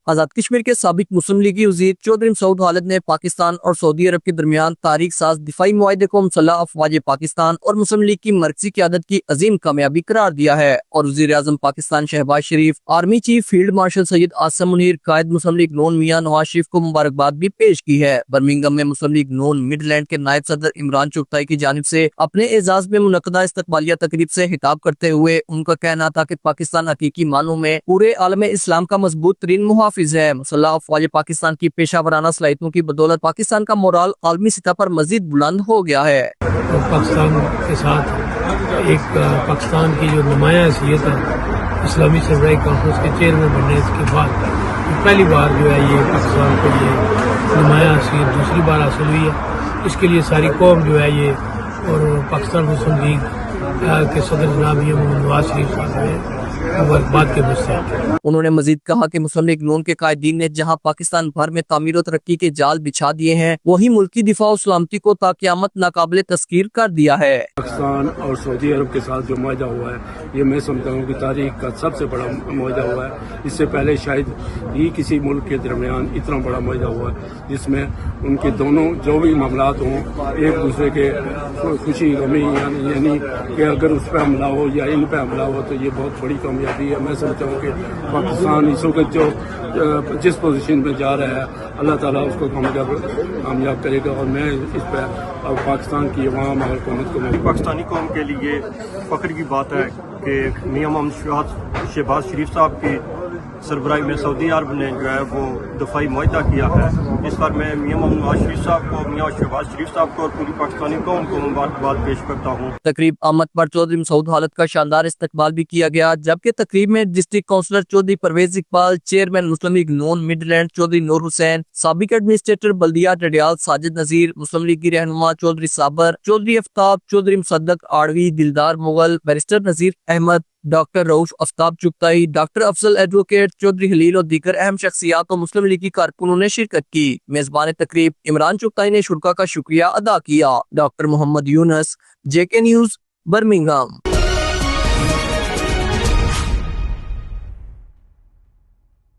آزاد کشمیر کے سابق مسلم لیگی وزیر چودھری مسعود خالد نے پاکستان اور سعودی عرب کے درمیان تاریخ ساز دفاعی معاہدے کو مسلح افواج پاکستان اور مسلم لیگ کی مرکزی قیادت کی عظیم کامیابی قرار دیا ہے اور وزیر اعظم پاکستان شہباز شریف، army chief field marshal Syed Asim Munir, قائد مسلم لیگ نون میاں نواز شریف کو مبارکباد بھی پیش کی ہے۔ برمنگھم میں مسلم لیگ نون مڈ لینڈ کے نائب صدر عمران چغتائی کی جانب سے اپنے اعزاز میں منعقدہ استقبالیہ تقریب سے خطاب کرتے ہوئے ان کا کہنا تھا کہ پاکستان حقیقی معنوں میں پورے عالم اسلام کا مضبوط ترین محافظ ہے۔ مسلح افواج پاکستان کی پیشہ ورانہ صلاحیتوں کی بدولت پاکستان کا مورال عالمی سطح پر مزید بلند ہو گیا ہے۔ پاکستان کے ساتھ ایک پاکستان کی جو نمایاں حیثیت ہے اسلامی سربراہی کانفرنس کے چیئرمین بننے کے بعد پہلی بار جو ہے یہ پاکستان کو یہ نمایاں حیثیت دوسری بار حاصل ہوئی ہے۔ اس کے لیے ساری قوم جو ہے یہ اور پاکستان مسلم لیگ کے صدر جناب محمد نواز شریف صاحب جو ہے مبارکباد کے مستحق۔ انہوں نے مزید کہا کہ مسلم لیگ نون کے قائدین نے جہاں پاکستان بھر میں تعمیر و ترقی کے جال بچھا دیے ہیں، وہی ملکی دفاع و سلامتی کو تا قیامت ناقابل تذکیر کر دیا ہے۔ پاکستان اور سعودی عرب کے ساتھ جو معاہدہ ہوا ہے یہ میں سمجھتا ہوں کہ تاریخ کا سب سے بڑا معاہدہ ہوا ہے۔ اس سے پہلے شاید ہی کسی ملک کے درمیان اتنا بڑا معاہدہ ہوا ہے جس میں ان کے دونوں جو بھی معاملات ہوں ایک دوسرے کے خوشی غمی یعنی کہ اگر اس پہ حملہ ہو یا ان پہ حملہ ہو تو یہ بہت بڑی کامیابی ہے۔ میں سمجھتا ہوں کہ پاکستان اس وقت جو جس پوزیشن میں جا رہا ہے اللہ تعالیٰ اس کو کامیاب کرے گا اور میں اس پہ پاکستان کی عوام اور حکومت کو پاکستانی قوم کے لیے فخر کی بات ہے کہ میاں محمد شہباز شریف صاحب کی سربراہی میں سعودی عرب نے جو ہے وہ دفاعی معاہدہ کیا ہے۔ اس پر میں میاں محمد نواز شریف صاحب کو، میاں شہباز شریف صاحب کو اور پوری پاکستانی قوم کو مبارکباد پیش کرتا ہوں۔ تقریب آمد پر چودھری مسعود خالد کا شاندار استقبال بھی کیا گیا، جبکہ تقریب میں district councillor Chaudhry Pervez Iqbal, chairman Muslim League Noon Midland Chaudhry Noor Hussain, سابق ایڈمنسٹریٹر بلدیہ ڈڈیال ساجد نذیر، مسلم لیگ کی رہنما چودھری صابر، چودھری افتاب، چودھری مصدق آڑوی، دلدار مغل، بیرسٹر نذیر احمد، ڈاکٹر رؤف آفتاب چغتائی، ڈاکٹر افضل ایڈوکیٹ، چودھری خلیل اور دیگر اہم شخصیات اور مسلم لیگی کارکنوں نے شرکت کی۔ میزبان تقریب عمران چغتائی نے شرکاء کا شکریہ ادا کیا۔ ڈاکٹر محمد یونس، JK نیوز، برمنگھم۔